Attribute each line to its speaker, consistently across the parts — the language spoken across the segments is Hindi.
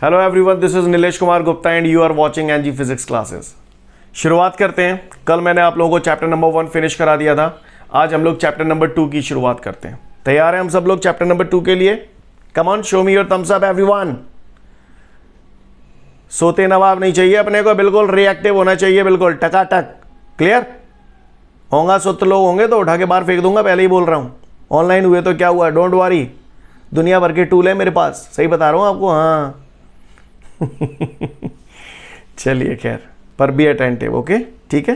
Speaker 1: Hello everyone, this is Nilesh Kumar Gupta and you are watching NG physics classes. शुरुआत करते हैं। कल मैंने आप लोगों को चैप्टर नंबर 1 फिनिश करा दिया था। आज हम लोग चैप्टर नंबर 2 की शुरुआत करते हैं। तैयार हैं हम सब लोग चैप्टर नंबर 2 के लिए? Come on, show me your thumbs up everyone. सोते नवाब नहीं चाहिए अपने को, बिल्कुल रिएक्टिव होना चाहिए, बिल्कुल टकाटक। क्लियर होगा? सुत लोग होंगे तो उठा के बाहर फेंक दूंगा, पहले ही बोल रहा हूं। ऑनलाइन हुए तो क्या हुआ, डोंट वरी, दुनिया भर के टूल है मेरे पास, सही बता रहा हूं आपको। हाँ चलिए खैर, पर बी अटेंटिव। ओके, ठीक है।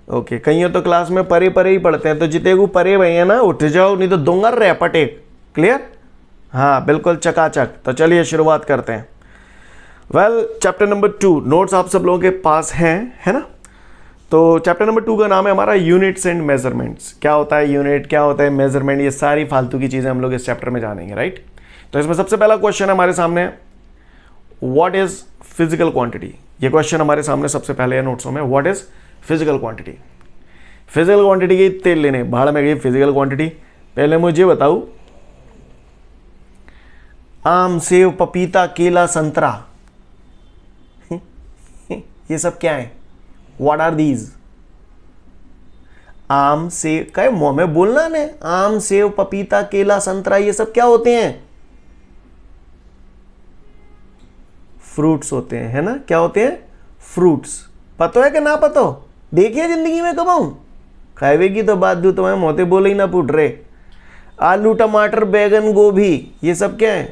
Speaker 1: ओके, कहीं तो क्लास में परे परे ही पढ़ते हैं, तो जितने को परे भैया ना उठ जाओ, नहीं तो दूंगा रे पटेक। क्लियर? हाँ बिल्कुल चकाचक। तो चलिए शुरुआत करते हैं। वेल, चैप्टर नंबर 2 नोट्स आप सब लोगों के पास हैं, है ना? तो चैप्टर नंबर 2 का नाम है हमारा यूनिट्स एंड मेजरमेंट्स। क्या होता है यूनिट, क्या होता है मेजरमेंट, ये सारी फालतू की चीज़ें हम लोग इस चैप्टर में जानेंगे, राइट? तो इसमें सबसे पहला क्वेश्चन है हमारे सामने, व्हाट इज फिजिकल क्वांटिटी। ये क्वेश्चन हमारे सामने सबसे पहले है नोट्सों में। What is physical quantity? Physical quantity की तेल लेने भाड़ में गई फिजिकल क्वांटिटी। पहले मुझे बताओ, आम, सेब, पपीता, केला, संतरा, ये सब क्या है? What are these? आम, सेब, क्या मुंह में बोलना ने? आम, सेब, पपीता, केला, संतरा, ये सब क्या होते हैं? फ्रूट्स होते हैं, है ना? क्या होते हैं? फ्रूट्स। पता है कि ना पता? देखिए जिंदगी में कमाऊं खावे की तो बात दू, तुम्हें मोते बोले ही ना फूट रहे। आलू, टमाटर, बैगन, गोभी, ये सब क्या है?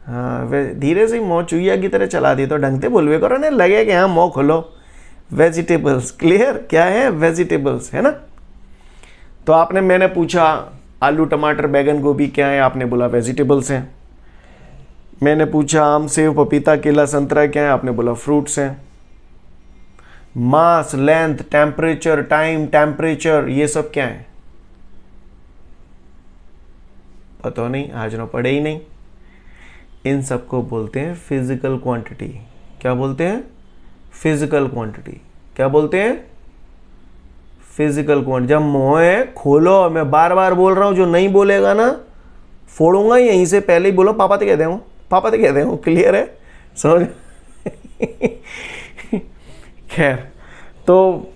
Speaker 1: हाँ, धीरे से मुँह चुईया की तरह चला दी तो ढंग से बोलवे करो ना, लगे कि हाँ मुँह खोलो। वेजिटेबल्स। क्लियर? क्या है? वेजिटेबल्स, है ना? तो आपने, मैंने पूछा आलू, टमाटर, बैगन, गोभी क्या है, आपने बोला वेजिटेबल्स हैं। मैंने पूछा आम, सेब, पपीता, केला, संतरा क्या है, आपने बोला फ्रूट्स हैं। मास, लेंथ, टेम्परेचर, टाइम, टेम्परेचर, ये सब क्या है? पता नहीं, आज ना पढ़े ही नहीं। इन सबको बोलते हैं फिजिकल क्वांटिटी। क्या बोलते हैं? Physical quantity. क्या बोलते हैं? Physical quantity. जब मुंह खोलो, मैं बार बार बोल रहा हूं, जो नहीं बोलेगा ना फोड़ूंगा यहीं से। पहले ही बोलो पापा तो कहते हूँ, पापा तो कहते हूँ। क्लियर है? समझ? खैर, तो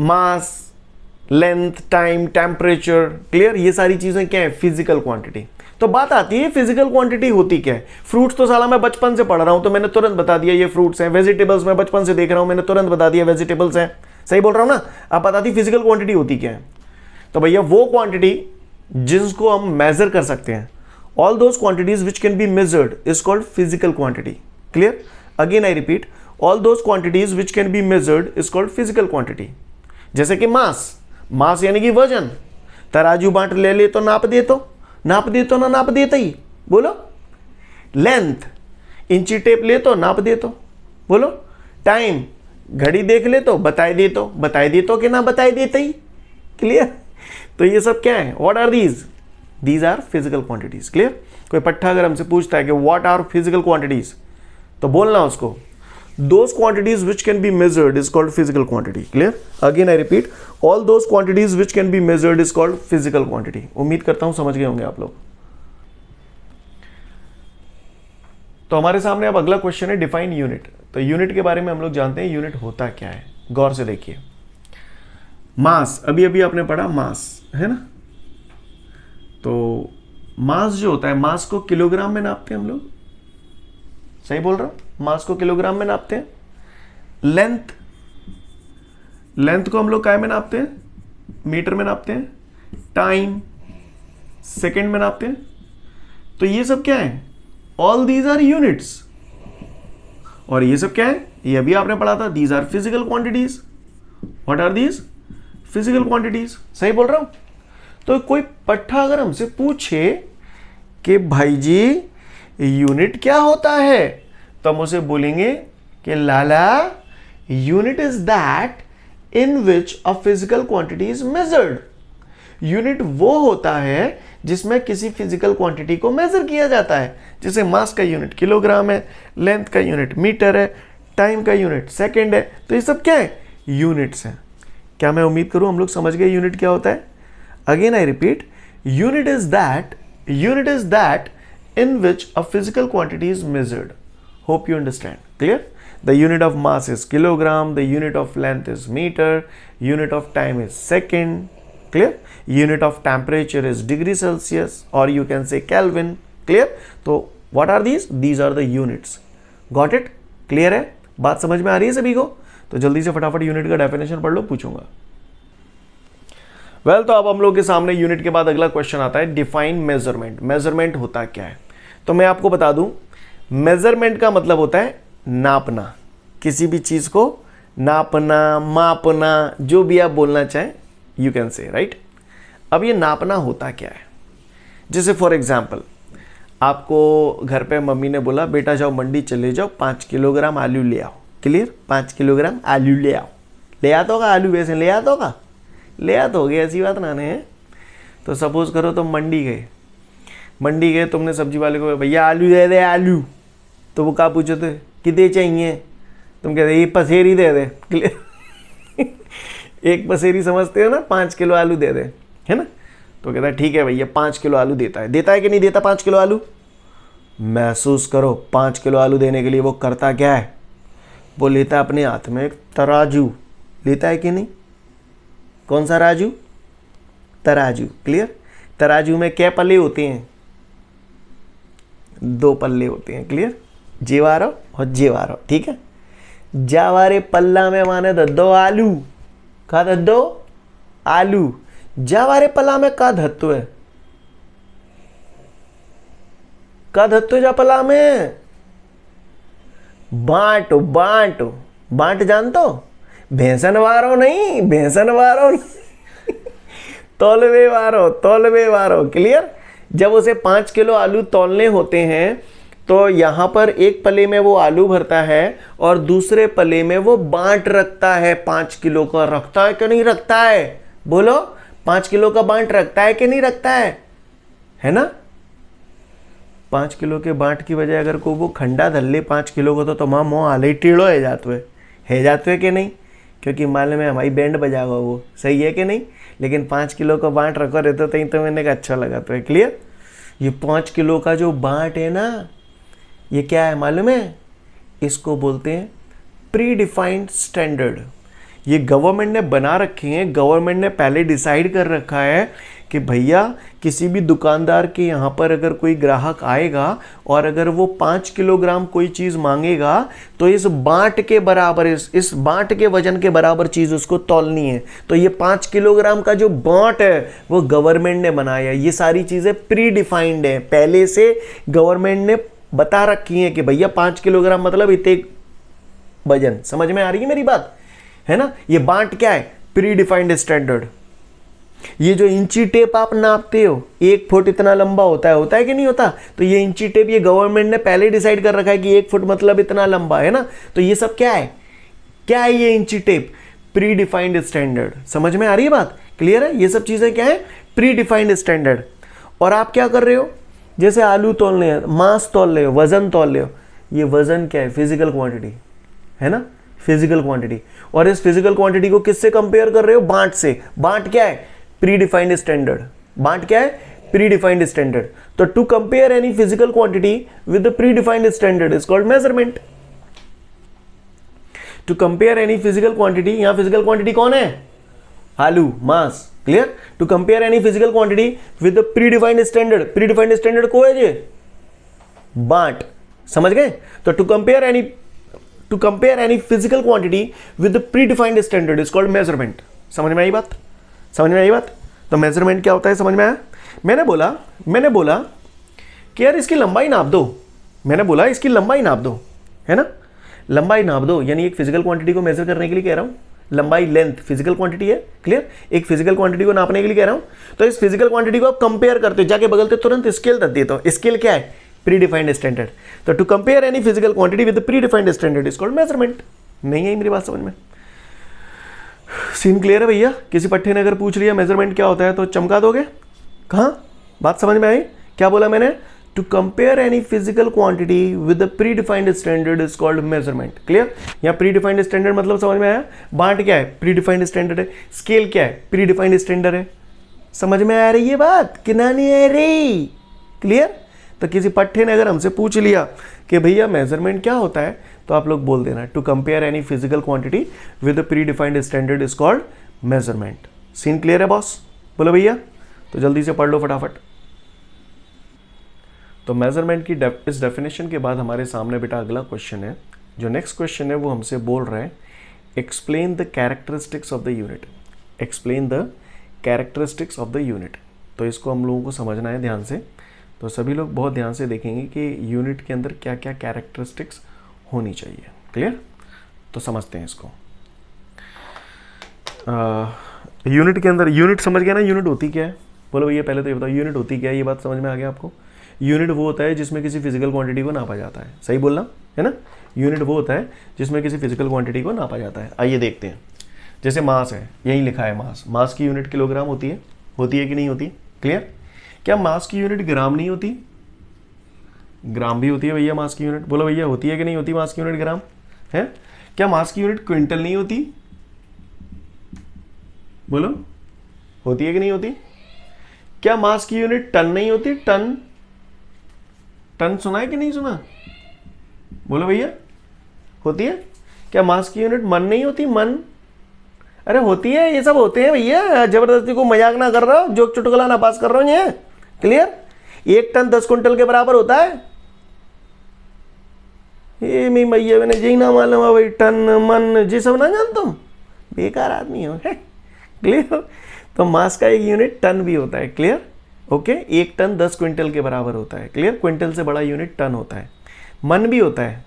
Speaker 1: मास, लेंथ, टाइम, टेम्परेचर, क्लियर, ये सारी चीजें क्या है? Physical quantity. तो बात आती है फिजिकल क्वांटिटी होती क्या है? फ्रूट्स तो साला मैं बचपन से पढ़ रहा हूं, तो मैंने तुरंत बता दिया ये फ्रूट्स हैं। वेजिटेबल्स मैं बचपन से देख रहा हूं, मैंने तुरंत बता दिया वेजिटेबल्स हैं। सही बोल रहा हूं ना? अब बताती फिजिकल क्वांटिटी होती क्या है? तो भैया वो क्वांटिटी जिसको हम मेजर कर सकते हैं, all those quantities which can be measured is called physical quantity. Clear? Again I repeat, all those quantities which can be measured is called physical quantity. जैसे कि मास, मास यानी कि वजन। तराजू बांट ले तो नाप दे, तो नाप दे तो ना नाप देता ही, बोलो। लेंथ, इंची टेप ले तो नाप दे, तो बोलो। टाइम, घड़ी देख ले तो बताए दे, तो बताए दे तो कि ना बताए देता ही। क्लियर? तो ये सब क्या है? What are these? These are physical quantities. Clear? कोई पट्टा अगर हमसे पूछता है कि व्हाट आर फिजिकल क्वांटिटीज, तो बोलना उसको those quantities which can be measured is called physical quantity. Clear? Again I repeat, all those quantities which can be measured is called physical quantity. उम्मीद करता हूं समझ गए होंगे आप लोग। तो हमारे सामने अब अगला क्वेश्चन है डिफाइन यूनिट। तो यूनिट के बारे में हम लोग जानते हैं, यूनिट होता क्या है। गौर से देखिए, मास, अभी अभी आपने पढ़ा मास, है ना? तो मास जो होता है, मास को किलोग्राम में नापते हैं हम लोग। सही बोल रहा हूं? मास को किलोग्राम में नापते हैं। लेंथ, लेंथ को हम लोग काय में नापते हैं? मीटर में नापते हैं। टाइम, सेकंड में नापते हैं। तो ये सब क्या है? All these are units. और ये सब क्या है? ये अभी आपने पढ़ा था, these are physical quantities. What are these? Physical quantities. सही बोल रहा हूं? तो कोई पट्टा अगर हमसे पूछे कि भाई जी यूनिट क्या होता है, तो हम उसे बोलेंगे कि लाला, unit is that in which a physical quantity is measured. Unit वो होता है जिसमें किसी फिजिकल क्वांटिटी को मेजर किया जाता है। जैसे मास का यूनिट किलोग्राम है, लेंथ का यूनिट मीटर है, टाइम का यूनिट सेकंड है। तो ये सब क्या है? यूनिट्स हैं। क्या मैं उम्मीद करूं हम लोग समझ गए यूनिट क्या होता है? Again I repeat, unit is that in which a physical quantity is measured. Hope you understand. Clear? The unit of mass is kilogram, the unit of length is meter, unit of time is second. Clear? Unit of temperature is degree Celsius, or you can say Kelvin. Clear? So what are these? These are the units. Got it? Clear है? बात समझ में आ रही है सभी को? तो जल्दी से फटाफट यूनिट का डेफिनेशन पढ़ लो, पूछूंगा। वेल, तो अब हम लोग के सामने यूनिट के बाद अगला क्वेश्चन आता है, डिफाइन मेजरमेंट। मेजरमेंट होता क्या है? तो मैं आपको बता दूं, मेजरमेंट का मतलब होता है नापना, किसी भी चीज को नापना, मापना, जो भी आप बोलना चाहें, यू कैन से, राइट। अब ये नापना होता क्या है? जैसे फॉर एग्जाम्पल, आपको घर पे मम्मी ने बोला, बेटा जाओ मंडी चले जाओ, 5 किलोग्राम आलू ले आओ। क्लियर? 5 किलोग्राम आलू ले आओ। ले आता होगा आलू, वैसे ले आता होगा, ले आता होगे, ऐसी बात ना है। तो सपोज करो तुम मंडी गए, तुमने सब्जी वाले को, भैया आलू दे दे आलू। तो वो क्या पूछते, कितने चाहिए? तुम कहते एक पसेरी दे दे। क्लियर? एक पसेरी समझते हो ना, 5 किलो आलू दे दे, है ना। तो कहता है ठीक है भैया, 5 किलो आलू देता है। देता है कि नहीं देता 5 किलो आलू? महसूस करो, 5 किलो आलू देने के लिए वो करता क्या है? वो लेता है अपने हाथ में एक तराजू, लेता है कि नहीं? कौन सा राजू? तराजू। क्लियर? तराजू में क्या पल्ले होते हैं? 2 पल्ले होते हैं। क्लियर? जेवारो और जेवारो, ठीक है। जावारे पल्ला में माने दद्दो आलू, का दद्दो आलू। जावारे पल्ला में का धत्तो है? का धत्तो जा पल्ला में? बांटो, बांटो, बांट जानतो? भैंसन वारो नहीं, भैंसन वारो नहीं। तौलवे वारो, तौलवे वारो। क्लियर? जब उसे 5 किलो आलू तौलने होते हैं, तो यहां पर एक पले में वो आलू भरता है और दूसरे पले में वो बांट रखता है। 5 किलो का रखता है कि नहीं रखता है? बोलो, 5 किलो का बांट रखता है कि नहीं रखता है ना? 5 किलो के बांट की वजह अगर को वो खंडा धल्ले 5 किलो को, तो तुम्हारा मुँह आले टेढ़ो है जाते कि नहीं? क्योंकि मालूम में हमारी बैंड बजाओ, वो सही है कि नहीं। लेकिन 5 किलो का बांट रखो रहते तो, तो मैंने कहा अच्छा लगा। तो है क्लियर? ये 5 किलो का जो बांट है ना, ये क्या है मालूम है? इसको बोलते हैं प्री डिफाइंड स्टैंडर्ड। ये गवर्नमेंट ने बना रखे हैं, गवर्नमेंट ने पहले डिसाइड कर रखा है कि भैया किसी भी दुकानदार के यहाँ पर अगर कोई ग्राहक आएगा और अगर वो 5 किलोग्राम कोई चीज़ मांगेगा, तो इस बांट के बराबर, इस बांट के वजन के बराबर चीज़ उसको तौलनी है। तो ये 5 किलोग्राम का जो बांट है वो गवर्नमेंट ने बनाया। ये सारी चीज़ें प्री डिफाइंड है, पहले से गवर्नमेंट ने बता रखी है कि भैया 5 किलोग्राम मतलब इतने वजन। समझ में आ रही है मेरी बात, है ना? ये बांट क्या है? Pre defined standard. ये जो इंची टेप आप नापते हो, 1 फुट इतना लंबा होता है कि नहीं होता? तो ये इंची टेप ये गवर्नमेंट ने पहले डिसाइड कर रखा है कि 1 फुट मतलब इतना लंबा, है ना। तो ये सब क्या है? क्या है ये इंची टेप? Pre defined standard. समझ में आ रही है बात? क्लियर है? ये सब चीजें क्या है? Pre defined standard. और आप क्या कर रहे हो? जैसे आलू तौल रहे हो, मास तौल रहे हो, वजन तौल रहे हो। ये वजन क्या है? फिजिकल क्वांटिटी, है ना, फिजिकल क्वांटिटी। और इस फिजिकल क्वांटिटी को किससे कंपेयर कर रहे हो? बांट से। बांट क्या है? Pre defined standard. बांट क्या है? Pre defined standard. तो to compare any physical quantity with the pre defined standard is called measurement. To compare any physical quantity, यहां फिजिकल क्वांटिटी कौन है? आलू, mass. Clear? To compare any physical quantity with the pre defined standard. Pre defined standard को है ये बांट। समझ गए? तो to compare any physical quantity with the pre defined standard is called measurement. समझ में आई बात? समझ में आई बात? तो मेजरमेंट क्या होता है समझ में आया? मैंने बोला कि यार इसकी लंबाई नाप दो। मैंने बोला इसकी लंबाई नाप दो, है ना। लंबाई नाप दो, यानी एक फिजिकल क्वांटिटी को मेजर करने के लिए कह रहा हूं। लंबाई, लेंथ फिजिकल क्वांटिटी है। क्लियर? एक फिजिकल क्वांटिटी को नापने के लिए कह रहा हूं। तो इस फिजिकल क्वांटिटी को आप कंपेयर करते हो, जाके बगल से तुरंत स्केल रख देते हो। स्केल क्या है? Pre defined standard. तो to compare any physical quantity with pre defined standard is called measurement. नहीं है मेरी बात समझ में? सीन क्लियर है भैया? किसी पट्टे ने अगर पूछ लिया मेजरमेंट क्या होता है तो चमका दोगे? कहां? बात समझ में आई? क्या बोला मैंने? To compare any physical quantity with pre defined standard is called measurement. Clear? यहाँ प्री डिफाइंड स्टैंडर्ड मतलब समझ में आया? बांट क्या है? प्री डिफाइंड स्टैंडर्ड है। स्केल क्या है? प्री डिफाइंड स्टैंडर्ड है। समझ में आ रही है बात कि नहीं आ रही? क्लियर? तो किसी पट्टे ने अगर हमसे पूछ लिया कि भैया मेजरमेंट क्या होता है, तो आप लोग बोल देना to compare any physical quantity with a pre defined standard is called measurement. Scene clear है बॉस? बोलो भैया, तो जल्दी से पढ़ लो फटाफट। तो मेजरमेंट की इस डेफिनेशन के बाद हमारे सामने बेटा अगला क्वेश्चन है। जो नेक्स्ट क्वेश्चन है वो हमसे बोल रहा है explain the characteristics of the unit. Explain the characteristics of the unit. तो इसको हम लोगों को समझना है ध्यान से। तो सभी लोग बहुत ध्यान से देखेंगे कि यूनिट के अंदर क्या क्या कैरेक्टरिस्टिक्स होनी चाहिए। क्लियर? तो समझते हैं इसको। यूनिट के अंदर, यूनिट समझ गया ना, यूनिट होती क्या है? बोलो भैया पहले तो ये बताओ यूनिट होती क्या है, ये बात समझ में आ गया आपको? यूनिट वो होता है जिसमें किसी फिजिकल क्वांटिटी को नापा जाता है। सही बोलना है ना? यूनिट वो होता है जिसमें किसी फिजिकल क्वांटिटी को नापा जाता है। आइए देखते हैं। जैसे मास है, यही लिखा है मास। मास की यूनिट किलोग्राम होती है कि नहीं होती? क्लियर? क्या मास की यूनिट ग्राम नहीं होती? ग्राम भी होती है भैया मास की यूनिट। बोलो भैया होती है कि नहीं होती मास की यूनिट ग्राम? है? क्या मास की यूनिट क्विंटल नहीं होती? बोलो होती है कि नहीं होती? क्या मास की यूनिट टन नहीं होती? टन, टन सुना है कि नहीं सुना? बोलो भैया होती है? क्या मास की यूनिट मन नहीं होती? मन? अरे होती है, ये सब होते हैं भैया। जबरदस्ती को मजाक ना कर रहा हो, जोक चुटकुला ना पास कर रहा हूं ये। क्लियर? 1 टन 10 कुंटल के बराबर होता है। ये मैं भैया मैंने जी ना मालूम है भाई, टन मन जी सब ना जानता हूं, बेकार आदमी हो। क्लियर? तो मास का एक यूनिट टन भी होता है। क्लियर? ओके, 1 टन 10 क्विंटल के बराबर होता है। क्लियर? क्विंटल से बड़ा यूनिट टन होता है। मन भी होता है।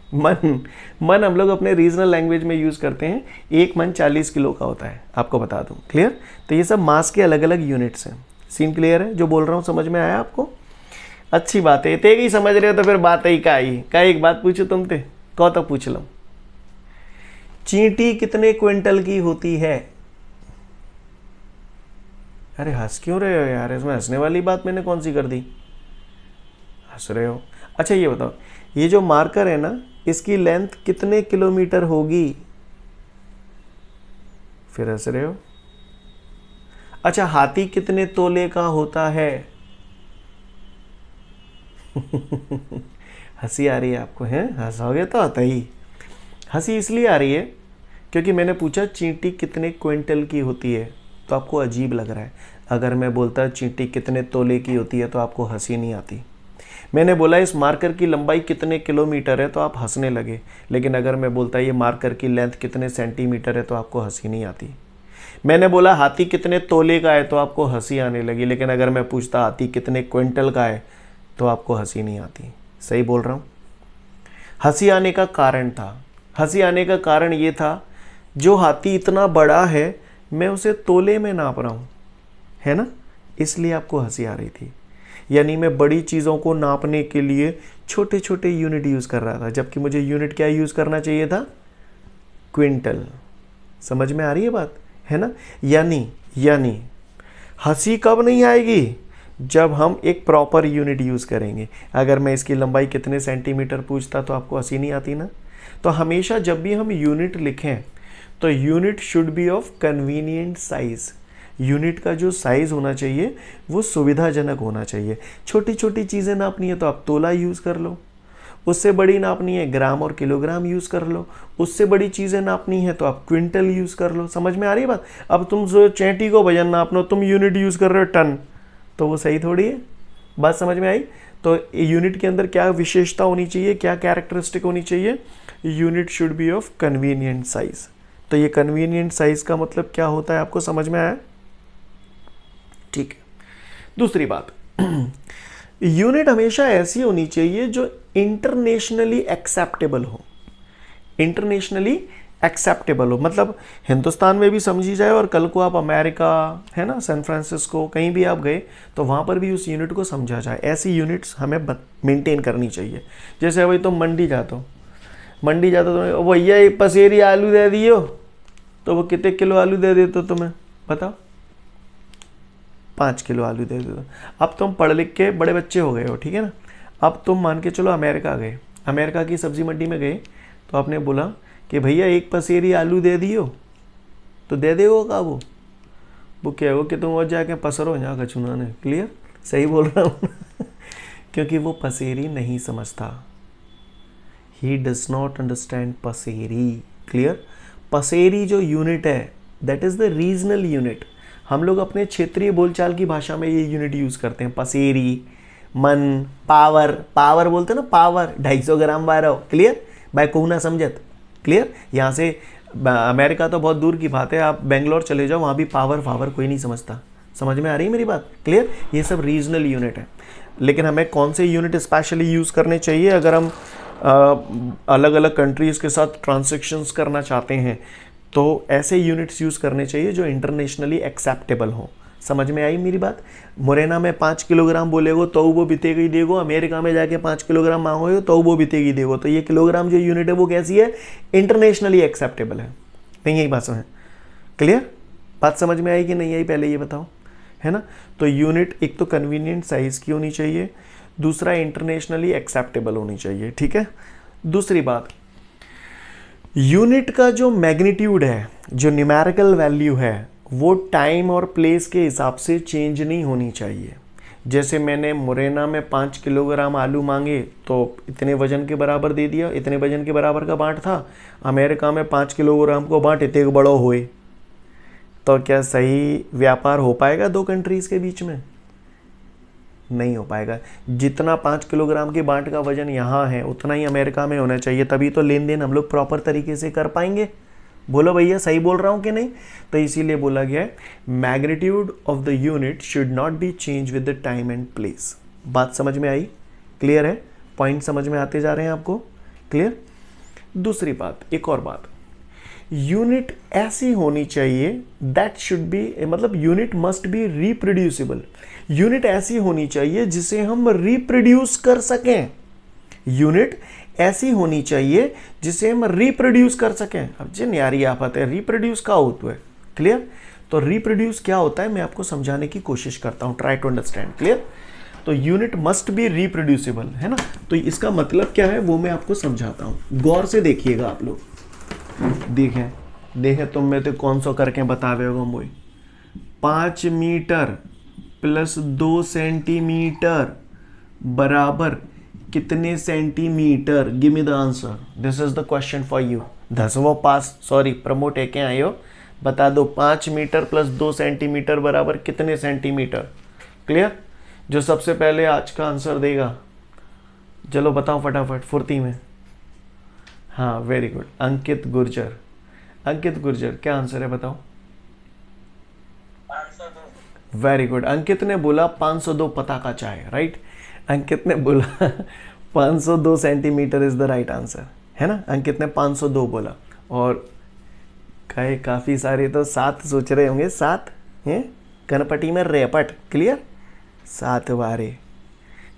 Speaker 1: मन हम लोग अपने रीजनल लैंग्वेज में यूज करते हैं। 1 मन 40 किलो का होता है, आपको बता दूं। क्लियर? तो ये सब मास के अलग अलग यूनिट्स हैं। सीन क्लियर है? जो बोल रहा हूँ समझ में आया आपको? अच्छी बात है। ते ही समझ रहे हो तो फिर बात ही का ही का। एक बात पूछो तुमसे, कहो तो पूछ लो। चींटी कितने क्विंटल की होती है? अरे हंस क्यों रहे हो यार? इसमें हंसने वाली बात मैंने कौन सी कर दी? हंस रहे हो? अच्छा ये बताओ, ये जो मार्कर है ना, इसकी लेंथ कितने किलोमीटर होगी? फिर हंस रहे हो? अच्छा, हाथी कितने तोले का होता है? हंसी आ रही है आपको? है हंसोगे तो आता ही। हंसी इसलिए आ रही है क्योंकि मैंने पूछा चींटी कितने क्विंटल की होती है, तो आपको अजीब लग रहा है। अगर मैं बोलता चींटी कितने तोले की होती है तो आपको हंसी नहीं आती। मैंने बोला इस मार्कर की लंबाई कितने किलोमीटर है तो आप हंसने लगे। लेकिन अगर मैं बोलता ये मार्कर की लेंथ कितने सेंटीमीटर है तो आपको हंसी नहीं आती। मैंने बोला हाथी कितने तोले का है तो आपको हंसी आने लगी। लेकिन अगर मैं पूछता हाथी कितने क्विंटल का है तो आपको हंसी नहीं आती। सही बोल रहा हूँ? हंसी आने का कारण था, हंसी आने का कारण ये था जो हाथी इतना बड़ा है मैं उसे तोले में नाप रहा हूँ, है ना? इसलिए आपको हंसी आ रही थी। यानी मैं बड़ी चीज़ों को नापने के लिए छोटे छोटे यूनिट यूज़ कर रहा था, जबकि मुझे यूनिट क्या यूज़ करना चाहिए था? क्विंटल। समझ में आ रही है बात? है ना? यानी हंसी कब नहीं आएगी? जब हम एक प्रॉपर यूनिट यूज़ करेंगे। अगर मैं इसकी लंबाई कितने सेंटीमीटर पूछता तो आपको हंसी नहीं आती ना। तो हमेशा जब भी हम यूनिट लिखें तो unit should be of convenient size. Unit का जो साइज होना चाहिए वो सुविधाजनक होना चाहिए। छोटी छोटी चीज़ें नापनी है तो आप तोला यूज़ कर लो, उससे बड़ी नापनी है ग्राम और किलोग्राम यूज़ कर लो, उससे बड़ी चीज़ें नापनी है तो आप क्विंटल यूज़ कर लो। समझ में आ रही है बात? अब तुम जो चैंटी को वजन नापना, तुम यूनिट यूज़ कर रहे हो टन, तो वो सही थोड़ी है। बात समझ में आई? तो यूनिट के अंदर क्या विशेषता होनी चाहिए, क्या कैरेक्टरिस्टिक होनी चाहिए? Unit should be of convenient size. तो ये कन्वीनियंट साइज का मतलब क्या होता है आपको समझ में आया? ठीक है। दूसरी बात, यूनिट हमेशा ऐसी होनी चाहिए जो इंटरनेशनली एक्सेप्टेबल हो। इंटरनेशनली एक्सेप्टेबल हो मतलब हिंदुस्तान में भी समझी जाए और कल को आप अमेरिका, है ना, सैन फ्रांसिस्को, कहीं भी आप गए तो वहाँ पर भी उस यूनिट को समझा जाए। ऐसी यूनिट्स हमें मेंटेन करनी चाहिए। जैसे भाई तुम मंडी जाते हो, तो भैया एक पसेरी आलू दे दियो, तो वो कितने किलो आलू दे देते हो तुम्हें बताओ? 5 किलो आलू दे देते। अब तुम पढ़ लिख के बड़े बच्चे हो गए हो, ठीक है ना? अब तुम मान के चलो अमेरिका गए, अमेरिका की सब्जी मंडी में गए तो आपने बोला कि भैया एक पसेरी आलू दे दियो, तो दे देगा का वो क्या हो कि तुम और जाके पसरो यहाँ का चुनाने। क्लियर? सही बोल रहा हूँ? क्योंकि वो पसेरी नहीं समझता। ही डज नॉट अंडरस्टैंड पसेरी। क्लियर? पसेरी जो यूनिट है that is the regional unit. हम लोग अपने क्षेत्रीय बोलचाल की भाषा में ये यूनिट यूज करते हैं, पसेरी, मन, पावर। पावर बोलते हैं ना, पावर 250 ग्राम 12। क्लियर? भाई कहूँ ना समझत। क्लियर? यहाँ से अमेरिका तो बहुत दूर की बात है, आप बेंगलोर चले जाओ, वहाँ भी पावर कोई नहीं समझता। समझ में आ रही है मेरी बात? क्लियर? ये सब रीजनल यूनिट है। लेकिन हमें कौन से यूनिट स्पेशली यूज़ करने चाहिए अगर हम अलग अलग कंट्रीज़ के साथ ट्रांजैक्शंस करना चाहते हैं? तो ऐसे यूनिट्स यूज़ करने चाहिए जो इंटरनेशनली एक्सेप्टेबल हों। समझ में आई मेरी बात? मुरैना में 5 किलोग्राम बोलेगो तो वो बीतेगी देगो, अमेरिका में जाके 5 किलोग्राम मांगोगे तो वो बीतेगी देगो। तो ये किलोग्राम जो यूनिट है वो कैसी है? इंटरनेशनली एक्सेप्टेबल है। नहीं यही बात है? क्लियर? बात समझ में आई कि नहीं आई पहले ये बताओ, है ना? तो यूनिट एक तो कन्वीनियंट साइज़ की होनी चाहिए, दूसरा इंटरनेशनली एक्सेप्टेबल होनी चाहिए। ठीक है? दूसरी बात, यूनिट का जो मैग्नीट्यूड है, जो न्यूमेरिकल वैल्यू है, वो टाइम और प्लेस के हिसाब से चेंज नहीं होनी चाहिए। जैसे मैंने मुरैना में 5 किलोग्राम आलू मांगे तो इतने वजन के बराबर दे दिया, इतने वजन के बराबर का बांट था। अमेरिका में 5 किलोग्राम को बांट इतने बड़ो हुए, तो क्या सही व्यापार हो पाएगा दो कंट्रीज़ के बीच में? नहीं हो पाएगा। जितना 5 किलोग्राम के बांट का वजन यहाँ है उतना ही अमेरिका में होना चाहिए, तभी तो लेन देन हम लोग प्रॉपर तरीके से कर पाएंगे। बोलो भैया सही बोल रहा हूँ कि नहीं? तो इसीलिए बोला गया है magnitude of the unit should not be change with the time and place. बात समझ में आई? क्लियर है? पॉइंट समझ में आते जा रहे हैं आपको? क्लियर? दूसरी बात, एक और बात, यूनिट ऐसी होनी चाहिए दैट शुड बी, मतलब unit must be reproducible. Unit ऐसी होनी चाहिए जिसे हम रिप्रोड्यूस कर सकें। यूनिट ऐसी होनी चाहिए जिसे हम रिप्रोड्यूस कर सकें। अब जिन यारी आफत है, रिप्रोड्यूस क्या होता है? क्लियर? तो रिप्रोड्यूस क्या होता है मैं आपको समझाने की कोशिश करता हूं, ट्राई टू अंडरस्टैंड। क्लियर? तो यूनिट मस्ट बी रिप्रोड्यूसिबल, है ना? तो इसका मतलब क्या है वो मैं आपको समझाता हूं, गौर से देखिएगा आप लोग। देखें तुम में तो कौन सा करके बतावे होगा मोई। 5 मीटर प्लस 2 सेंटीमीटर बराबर कितने centimetre? Give me the answer, this is the question for you. 10वां पास, सॉरी प्रमोट है क्या आयो? बता दो 5 मीटर प्लस 2 सेंटीमीटर बराबर कितने सेंटीमीटर? क्लियर? जो सबसे पहले आज का आंसर देगा, चलो बताओ फटाफट फुर्ती में। हाँ वेरी गुड, अंकित गुर्जर। अंकित गुर्जर क्या आंसर है बताओ? 502। वेरी गुड, अंकित ने बोला 502 पता का चाय, राइट? अंकित ने बोला 502 centimetre is the right answer, है ना? अंकित ने 502 बोला, और कहे काफ़ी सारे तो 7 सोच रहे होंगे। 7 हैं कनपटी में रेपट। क्लियर? 7 बारे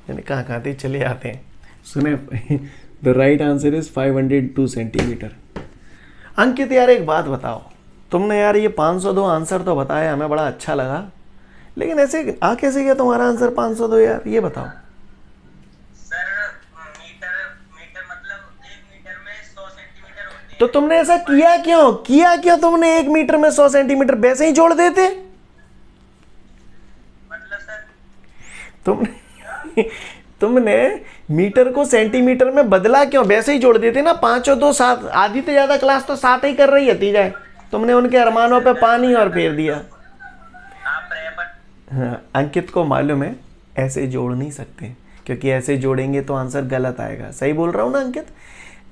Speaker 1: यानी कहाँ थे चले आते हैं। सुने the right answer is 502 centimetre. Ankit यार एक बात बताओ, तुमने यार ये 502 आंसर तो बताया, हमें बड़ा अच्छा लगा, लेकिन ऐसे आ कैसे गया तुम्हारा आंसर 502 यार? ये बताओ। तो तुमने ऐसा किया क्यों तुमने 1 मीटर में 100 सेंटीमीटर वैसे ही जोड़ देते? मतलब सर तुमने मीटर को सेंटीमीटर में बदला क्यों? वैसे ही जोड़ देते ना। 5 और 2 7, आधी से ज्यादा क्लास तो 7 ही कर रही है जाए। तुमने उनके अरमानों पे पानी और फेर दिया। हाँ, अंकित को मालूम है ऐसे जोड़ नहीं सकते, क्योंकि ऐसे जोड़ेंगे तो आंसर गलत आएगा। सही बोल रहा हूँ ना अंकित?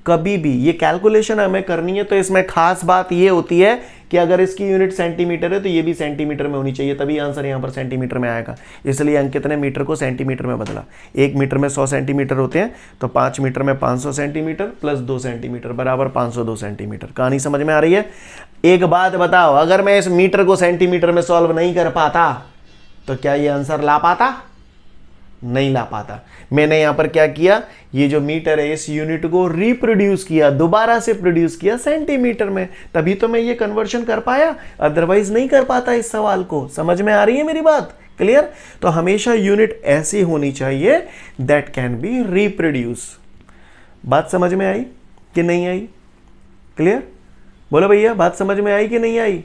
Speaker 1: कभी भी ये कैलकुलेशन हमें करनी है तो इसमें खास बात ये होती है कि अगर इसकी यूनिट सेंटीमीटर है तो ये भी सेंटीमीटर में होनी चाहिए, तभी आंसर यहाँ पर सेंटीमीटर में आएगा। इसलिए अंकित ने मीटर को सेंटीमीटर में बदला। 1 मीटर में 100 सेंटीमीटर होते हैं, तो 5 मीटर में 500 सेंटीमीटर प्लस 2 सेंटीमीटर बराबर 502 सेंटीमीटर। कहानी समझ में आ रही है? एक बात बताओ, अगर मैं इस मीटर को सेंटीमीटर में सॉल्व नहीं कर पाता तो क्या ये आंसर ला पाता? नहीं ला पाता। मैंने यहां पर क्या किया, ये जो मीटर है इस यूनिट को रिप्रोड्यूस किया, दोबारा से प्रोड्यूस किया सेंटीमीटर में, तभी तो मैं ये कन्वर्शन कर पाया, अदरवाइज नहीं कर पाता इस सवाल को। समझ में आ रही है मेरी बात? क्लियर? तो हमेशा यूनिट ऐसी होनी चाहिए दैट कैन बी रिप्रोड्यूस। बात समझ में आई कि नहीं आई? क्लियर? बोलो भैया बात समझ में आई कि नहीं आई?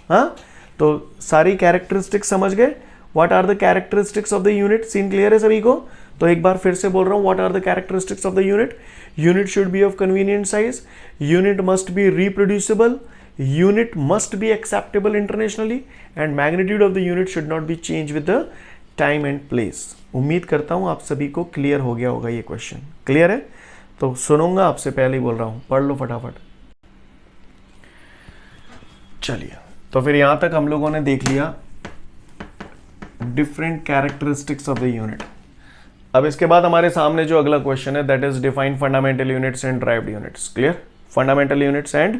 Speaker 1: हाँ, तो सारी कैरेक्टरिस्टिक्स समझ गए। What are the characteristics of the unit? Scene clear है सभी को? तो एक बार फिर से बोल रहा हूँ, what are the characteristics of the unit? Unit should be of convenient size, unit must be reproducible, unit must be acceptable internationally, and magnitude of the unit should not be change with the time and place. उम्मीद करता हूँ आप सभी को क्लियर हो गया होगा ये क्वेश्चन। क्लियर है? तो सुनूंगा आपसे पहले ही बोल रहा हूँ, पढ़ लो फटाफट। चलिए, तो फिर यहां तक हम लोगों ने देख लिया different characteristics of the unit. अब इसके बाद हमारे सामने जो अगला क्वेश्चन है, that is define fundamental units and derived units. Clear? Fundamental units and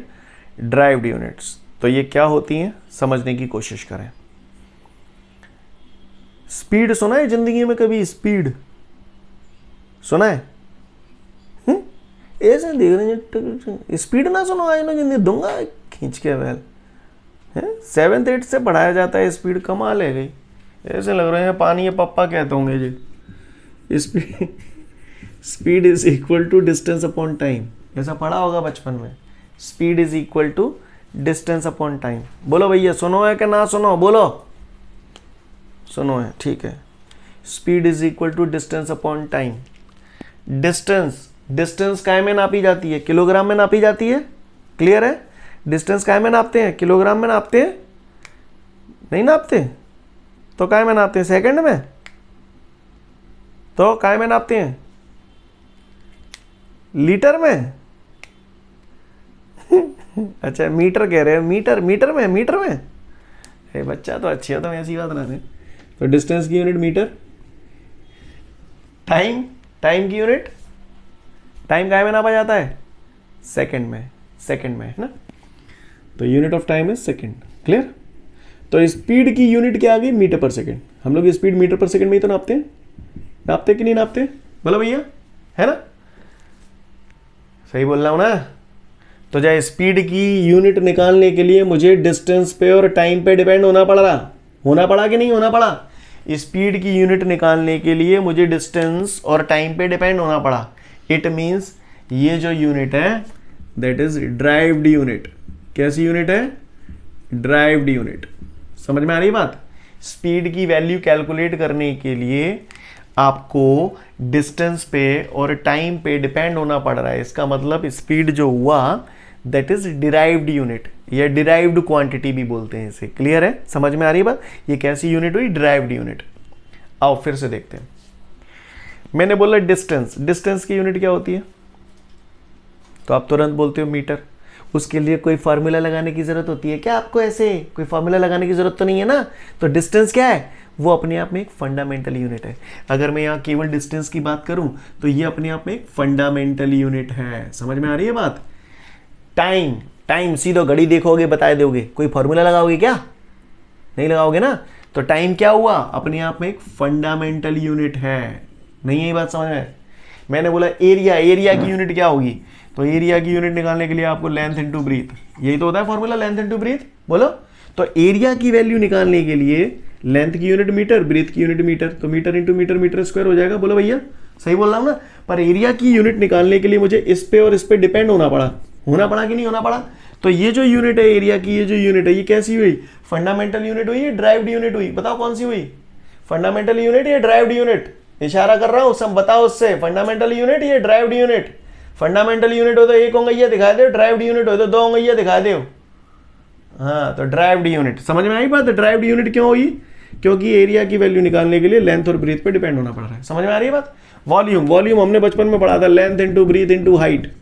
Speaker 1: derived units, तो ये क्या होती हैं समझने की कोशिश करें। स्पीड सुना है जिंदगी में कभी? स्पीड सुना है? ऐसे देख रहे हैं, स्पीड ना सुनो, आज ना जिंदगी दूंगा खींच के बैल। 7th 8th से पढ़ाया जाता है स्पीड, कमाल है गई। ऐसे लग रहे हैं पानी, ये पप्पा कहते होंगे जी। Speed is equal to distance upon time, ऐसा पढ़ा होगा बचपन में। Speed is equal to distance upon time. बोलो भैया, सुनो है कि ना सुनो? बोलो, सुनो है, ठीक है। Speed is equal to distance upon time. Distance काय में नापी जाती है? किलोग्राम में नापी जाती है। क्लियर है? डिस्टेंस काय में नापते हैं? किलोग्राम में नापते हैं? नहीं नापते तो काय में नापते हैं? सेकंड में। तो काय में नापते हैं? लीटर में। अच्छा, मीटर कह रहे हो? मीटर में। अरे बच्चा तो अच्छी है, तो ऐसी बात ना थे। तो डिस्टेंस की यूनिट मीटर, टाइम की यूनिट, टाइम काय में नापा जाता है? सेकंड में, है ना? तो unit of time is second. Clear? तो स्पीड की यूनिट क्या आ गई? मीटर पर सेकंड। हम लोग स्पीड मीटर पर सेकंड में ही तो नापते कि नहीं नापते? बोलो भैया, है ना? सही बोल रहा हूं ना? तो चाहे स्पीड की यूनिट निकालने के लिए मुझे डिस्टेंस पे और टाइम पे डिपेंड होना पड़ा कि नहीं होना पड़ा? स्पीड की यूनिट निकालने के लिए मुझे डिस्टेंस और टाइम पे डिपेंड होना पड़ा। इट मींस ये जो यूनिट है दैट इज ड्राइव्ड यूनिट। कैसी यूनिट है? Derived unit. समझ में आ रही बात? स्पीड की वैल्यू कैलकुलेट करने के लिए आपको डिस्टेंस पे और टाइम पे डिपेंड होना पड़ रहा है। इसका मतलब स्पीड जो हुआ दैट इज डिराइव्ड यूनिट, या डिराइव्ड क्वांटिटी भी बोलते हैं इसे। क्लियर है? समझ में आ रही बात? ये कैसी यूनिट हुई? Derived unit. आओ फिर से देखते हैं। मैंने बोला डिस्टेंस की यूनिट क्या होती है? तो आप तुरंत बोलते हो मीटर। उसके लिए कोई फार्मूला लगाने की जरूरत होती है क्या आपको? ऐसे कोई फार्मूला लगाने की जरूरत तो नहीं है ना। तो डिस्टेंस क्या है? वो अपने आप में एक फंडामेंटल यूनिट है। अगर मैं यहाँ केवल डिस्टेंस की बात करूं तो ये अपने आप में एक फंडामेंटल यूनिट है। समझ में आ रही है बात? टाइम सीधो घड़ी देखोगे बता दोगे, कोई फार्मूला लगाओगे क्या? नहीं लगाओगे ना। तो टाइम क्या हुआ? अपने आप में एक फंडामेंटल यूनिट है। नहीं है ये बात समझ में? मैंने बोला एरिया की यूनिट क्या होगी? तो एरिया की यूनिट निकालने के लिए आपको लेंथ इनटू ब्रीथ, यही तो होता है फॉर्मूला, लेंथ इनटू ब्रीथ। बोलो, तो एरिया की वैल्यू निकालने के लिए लेंथ की यूनिट मीटर, ब्रीथ की यूनिट मीटर, तो मीटर इंटू मीटर स्क्वायर हो जाएगा। बोलो भैया, सही बोल रहा हूं ना? पर एरिया की यूनिट निकालने के लिए मुझे इस पे और इस पे डिपेंड होना पड़ा कि नहीं होना पड़ा? तो ये जो यूनिट है एरिया की, ये जो यूनिट है, ये कैसी हुई? फंडामेंटल यूनिट हुई, ड्राइव्ड यूनिट हुई? बताओ कौन सी हुई? फंडामेंटल यूनिट या ड्राइव्ड यूनिट? इशारा कर रहा हूं, सब बताओ उससे। फंडामेंटल यूनिट या ड्राइव्ड यूनिट? फंडामेंटल यूनिट हो तो एक उंगलियां दिखा दो, ड्राइव्ड यूनिट हो तो दो उंगलियां दिखा दो। हाँ, तो ड्राइव्ड यूनिट। समझ में आई बात? ड्राइव्ड यूनिट क्यों हुई? क्योंकि एरिया की वैल्यू निकालने के लिए लेंथ और ब्रीथ पे डिपेंड होना पड़ रहा है। समझ में आ रही है बात? वॉल्यूम हमने बचपन में पढ़ा था, length into breadth into height.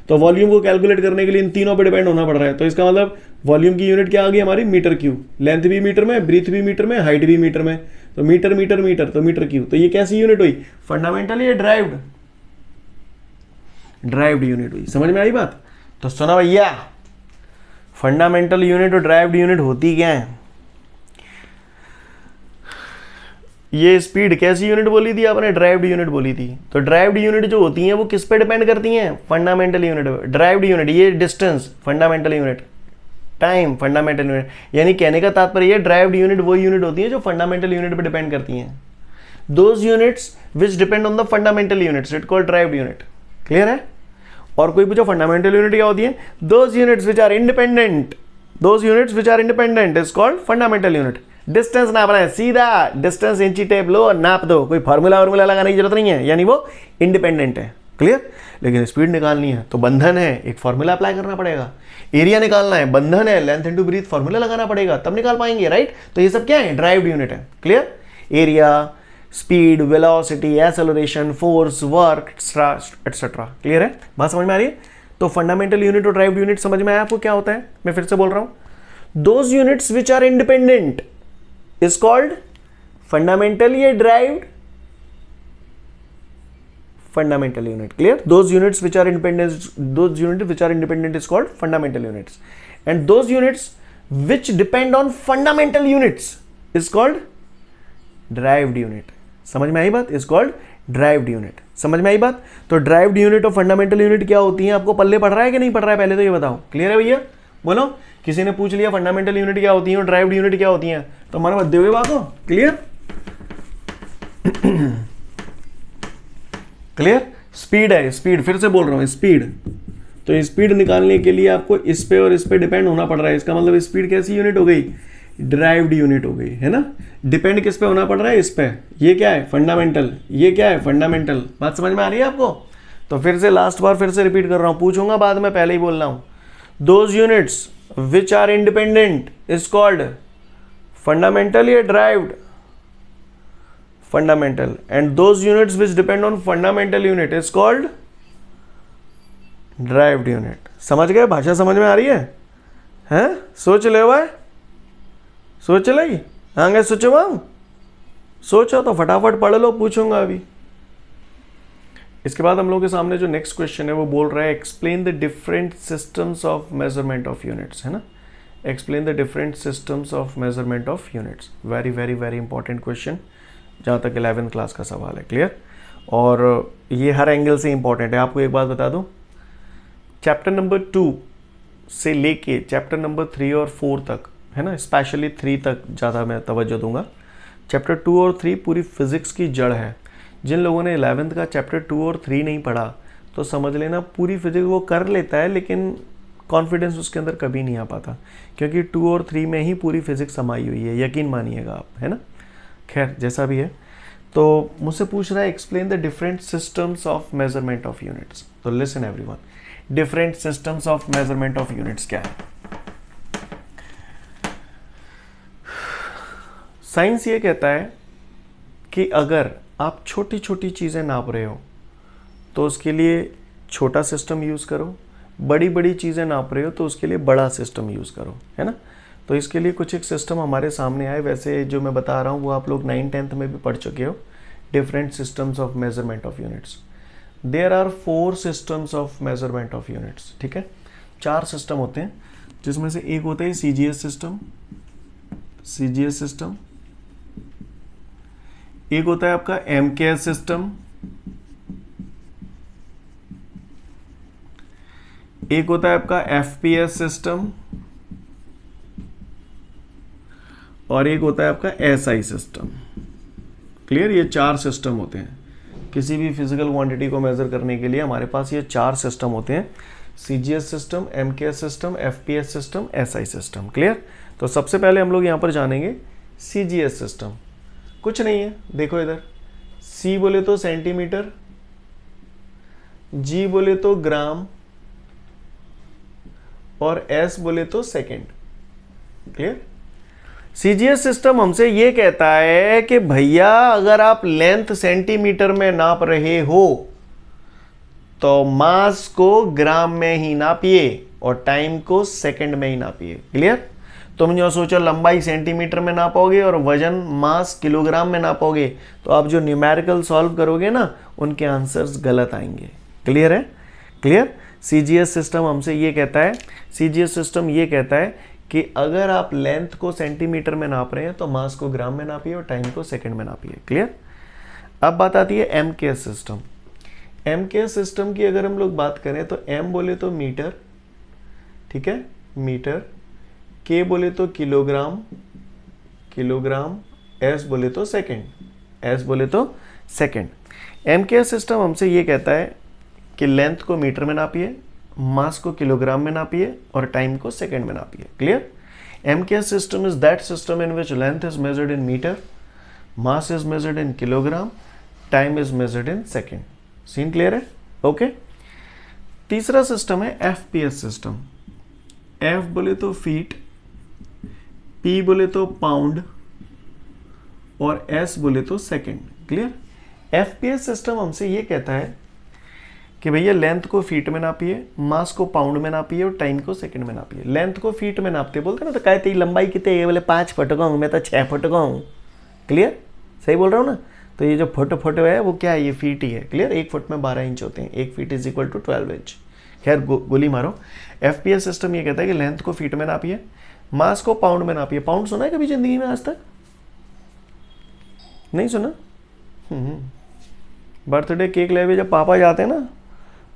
Speaker 1: तो वॉल्यूम को कैलकुलेट करने के लिए इन तीनों पे डिपेंड होना पड़ रहा है। तो इसका मतलब वॉल्यूम की यूनिट क्या आ गई हमारी? Metre cube. लेंथ भी मीटर में, ब्रीथ भी मीटर में, हाइट भी मीटर में, तो मीटर तो मीटर क्यूब। तो ये कैसी यूनिट हुई? फंडामेंटल या ड्राइव्ड? ड्राइव्ड यूनिट हुई। समझ में आई बात? तो सुना भैया, फंडामेंटल यूनिट और ड्राइव्ड यूनिट होती क्या है? ये स्पीड कैसी यूनिट बोली थी आपने? ड्राइव्ड यूनिट बोली थी। तो ड्राइव्ड यूनिट जो होती हैं वो किस पे डिपेंड करती हैं? Fundamental unit. ड्राइव्ड यूनिट ये distance, fundamental unit, time, fundamental unit. यानी कहने का तात्पर्य है ड्राइव्ड यूनिट वो यूनिट होती है जो फंडामेंटल यूनिट पे डिपेंड करती हैं। Those units which depend on the fundamental units it called derived unit. Clear है? और कोई पूछो फंडामेंटल यूनिट क्या होती है? Those units which are independent is called fundamental unit. Distance नापना है, सीधा डिस्टेंस इंची टेप लो और नाप दो, कोई फार्मूला वार्मूला लगाने की जरूरत नहीं है, यानी वो इंडिपेंडेंट है। क्लियर। लेकिन स्पीड निकालनी है तो बंधन है, एक फॉर्मूला अप्लाई करना पड़ेगा। एरिया निकालना है, बंधन है, लेंथ इनटू ब्रीथ फॉर्मूला लगाना पड़ेगा, तब निकाल पाएंगे, राइट। तो ये सब क्या है, ड्राइव्ड यूनिट है। Clear. Area, speed, velocity, acceleration, force, work etcetera. Clear है, बात समझ में आ रही है। तो फंडामेंटल यूनिट और ड्राइव्ड यूनिट समझ में आया आपको क्या होता है। मैं फिर से बोल रहा हूं, those units which are independent is called fundamental या derived fundamental unit. Clear. Those units which are independent is called fundamental units, and those units which depend on fundamental units is called derived unit. समझ में आई बात, is called derived unit. समझ में आई बात। तो derived unit और fundamental unit क्या होती है, आपको पल्ले पढ़ रहा है कि नहीं पढ़ रहा है, पहले तो ये बताओ। क्लियर है भैया, बोलो। किसी ने पूछ लिया फंडामेंटल यूनिट क्या होती है और ड्राइव्ड यूनिट क्या होती है, तो हमारे बात दोगे बात हो। क्लियर। क्लियर। स्पीड है, स्पीड फिर से बोल रहा हूं, स्पीड। तो स्पीड निकालने के लिए आपको इस पे और इस पे डिपेंड होना पड़ रहा है। इसका मतलब स्पीड कैसी यूनिट हो गई, ड्राइव्ड यूनिट हो गई, है ना। डिपेंड किस पे होना पड़ रहा है, इस पे। ये क्या है, फंडामेंटल। ये क्या है, फंडामेंटल। बात समझ में आ रही है आपको। तो फिर से लास्ट बार फिर से रिपीट कर रहा हूं, पूछूंगा बाद में, पहले ही बोल रहा हूं। Those units which are independent is called fundamental या derived, fundamental, and those units which depend on fundamental unit is called derived unit. समझ गए, भाषा समझ में आ रही है, हैं? सोच ले भाई, सोच लेगी आगे, सोचवाऊं, सोचो तो फटाफट पढ़ लो, पूछूंगा अभी। इसके बाद हम लोग के सामने जो नेक्स्ट क्वेश्चन है वो बोल रहा है explain the different systems of measurement of units, है ना। Explain the different systems of measurement of units. Very very very important question, जहाँ तक 11th क्लास का सवाल है। क्लियर। और ये हर एंगल से इंपॉर्टेंट है। आपको एक बात बता दूं, चैप्टर नंबर 2 से लेके चैप्टर नंबर 3 और 4 तक, है ना, स्पेशली 3 तक ज़्यादा मैं तवज्जो दूंगा। चैप्टर 2 और 3 पूरी फिजिक्स की जड़ है। जिन लोगों ने 11th का चैप्टर 2 और 3 नहीं पढ़ा तो समझ लेना पूरी फिजिक्स वो कर लेता है, लेकिन कॉन्फिडेंस उसके अंदर कभी नहीं आ पाता, क्योंकि 2 और 3 में ही पूरी फिजिक्स समाई हुई है, यकीन मानिएगा आप, है ना। खैर जैसा भी है, तो मुझसे पूछ रहा है explain the different systems of measurement of units. तो listen everyone, different systems of measurement of units क्या है। साइंस ये कहता है कि अगर आप छोटी छोटी चीजें नाप रहे हो तो उसके लिए छोटा सिस्टम यूज करो, बड़ी बड़ी चीजें नाप रहे हो तो उसके लिए बड़ा सिस्टम यूज करो, है ना। तो इसके लिए कुछ एक सिस्टम हमारे सामने आए। वैसे जो मैं बता रहा हूँ वो आप लोग 9th-10th में भी पढ़ चुके हो, different systems of measurement of units. There are 4 systems of measurement of units. ठीक है, 4 सिस्टम होते हैं, जिसमें से एक होता है सीजीएस सिस्टम, सीजीएस सिस्टम। एक होता है आपका एमकेएस सिस्टम, एक होता है आपका एफपीएस सिस्टम, और एक होता है आपका एसआई सिस्टम। क्लियर। ये 4 सिस्टम होते हैं। किसी भी फिजिकल क्वांटिटी को मेजर करने के लिए हमारे पास ये 4 सिस्टम होते हैं, CGS system, MKS system, FPS system, SI system. Clear. तो सबसे पहले हम लोग यहाँ पर जानेंगे सीजीएस सिस्टम। कुछ नहीं है, देखो इधर, सी बोले तो सेंटीमीटर, जी बोले तो ग्राम, और एस बोले तो सेकेंड। क्लियर। सीजीएस सिस्टम हमसे ये कहता है कि भैया अगर आप लेंथ सेंटीमीटर में नाप रहे हो तो मास को ग्राम में ही नापिए और टाइम को सेकंड में ही नापिए। क्लियर। तुम जो सोचो लंबाई सेंटीमीटर में नापोगे और वजन मास किलोग्राम में नापोगे तो आप जो न्यूमेरिकल सॉल्व करोगे ना उनके आंसर्स गलत आएंगे। क्लियर है। क्लियर। सीजीएस सिस्टम हमसे ये कहता है, सीजीएस सिस्टम ये कहता है कि अगर आप लेंथ को सेंटीमीटर में नाप रहे हैं तो मास को ग्राम में नापिए और टाइम को सेकंड में नापिए। क्लियर। अब बात आती है एमकेएस सिस्टम। एमकेएस सिस्टम की अगर हम लोग बात करें तो एम बोले तो मीटर, ठीक है, मीटर, के बोले तो किलोग्राम, किलोग्राम, एस बोले तो सेकंड, एस बोले तो सेकंड। एमकेएस सिस्टम हमसे ये कहता है कि लेंथ को मीटर में नापिए, मास को किलोग्राम में नापिए और टाइम को सेकंड में नापिए। Clear. MKS system is that system in which length is measured in meter, mass is measured in kilogram, time is measured in second. Scene clear है? ओके तीसरा सिस्टम है FPS सिस्टम. F बोले तो फीट, P बोले तो पाउंड और S बोले तो सेकेंड. क्लियर? FPS सिस्टम हमसे ये कहता है कि भैया लेंथ को फीट में नापिए, मास को पाउंड में नापिए और टाइम को सेकंड में नापिए. लेंथ को फीट में नापते बोलते ना, तो कहते लंबाई कितनी है, बोले 5 फुट का हूँ मैं तो 6 फुट का हूँ. क्लियर? सही बोल रहा हूँ ना? तो ये जो फुट है वो क्या है, ये फीट ही है. क्लियर? 1 फुट में 12 इंच होते हैं. 1 feet is equal to 12 inch. खैर गोली मारो. FPS सिस्टम ये कहता है कि लेंथ को फीट में नापिए, मास को पाउंड में नापिए. पाउंड सुना है कभी जिंदगी में आज तक? नहीं सुना? बर्थडे केक ले जब पापा जाते हैं ना,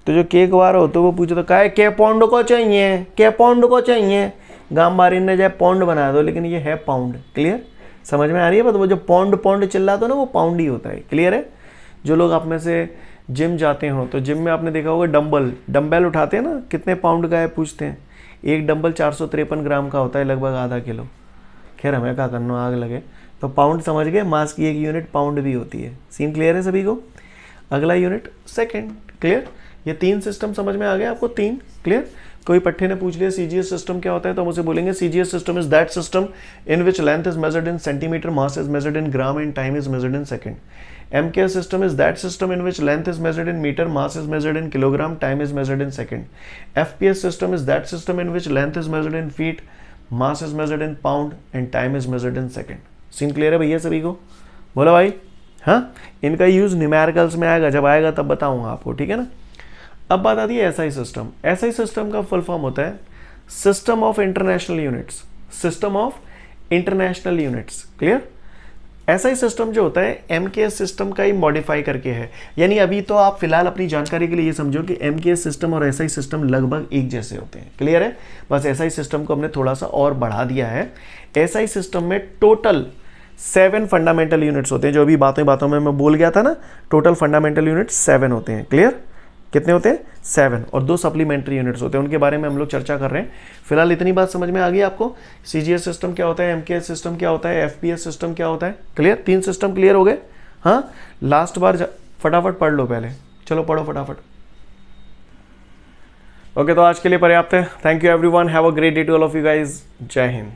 Speaker 1: तो जो केक वाला होता है वो पूछे तो क्या के पाउंड को चाहिए, के पाउंड को चाहिए. गांव बारी ने जाए पाउंड बना दो, लेकिन ये है पाउंड. क्लियर? समझ में आ रही है बात? वो जो पाउंड चिल्लाता है ना, वो पाउंड ही होता है. क्लियर है? जो लोग आप में से जिम जाते हो तो जिम में आपने देखा होगा डंबल उठाते हैं ना, कितने पाउंड का है पूछते हैं. एक डंबल 453 ग्राम का होता है, लगभग आधा किलो. खैर हमें क्या करना, आग लगे. तो पाउंड समझ गए, मास की एक यूनिट पाउंड भी होती है. सीन क्लियर है सभी को? अगला यूनिट सेकेंड. क्लियर? ये 3 सिस्टम समझ में आ गया आपको? 3. क्लियर? कोई पट्टे ने पूछ लिया CGS सिस्टम क्या होता है, तो हम उसे बोलेंगे CGS system is that system in which length is measured in centimetre, mass is measured in gram and time is measured in second. MKS system is that system in which length is measured in meter, mass is measured in kilogram, time is measured in second. FPS system is that system in which length is measured in feet, mass is measured in pound and time is measured in second. Scene clear है भैया सभी को? बोलो भाई. हाँ, इनका यूज न्यूमेरिकल्स में आएगा, जब आएगा तब बताऊंगा आपको. ठीक है ना? अब बात आती है SI सिस्टम. SI सिस्टम का फुल फॉर्म होता है system of international units. System of international units. Clear? SI system जो होता है MKS सिस्टम का ही मॉडिफाई करके है. यानी अभी तो आप फिलहाल अपनी जानकारी के लिए ये समझो कि MKS सिस्टम और SI सिस्टम लगभग एक जैसे होते हैं. क्लियर है? बस SI सिस्टम को हमने थोड़ा सा और बढ़ा दिया है. SI सिस्टम में टोटल 7 फंडामेंटल यूनिट्स होते हैं. जो अभी बातों में मैं बोल गया था ना, टोटल फंडामेंटल यूनिट्स 7 होते हैं. क्लियर? कितने होते हैं? 7. और 2 सप्लीमेंट्री यूनिट्स होते हैं, उनके बारे में हम लोग चर्चा कर रहे हैं. फिलहाल इतनी बात समझ में आ गई आपको? CGS सिस्टम क्या होता है, MKS सिस्टम क्या होता है, FPS सिस्टम क्या होता है. क्लियर? 3 सिस्टम क्लियर हो गए? हाँ, लास्ट बार फटाफट पढ़ लो पहले. चलो पढ़ो फटाफट. ओके, तो आज के लिए पर्याप्त है. Thank you everyone. Have a great day to all of you guys. जय हिंद.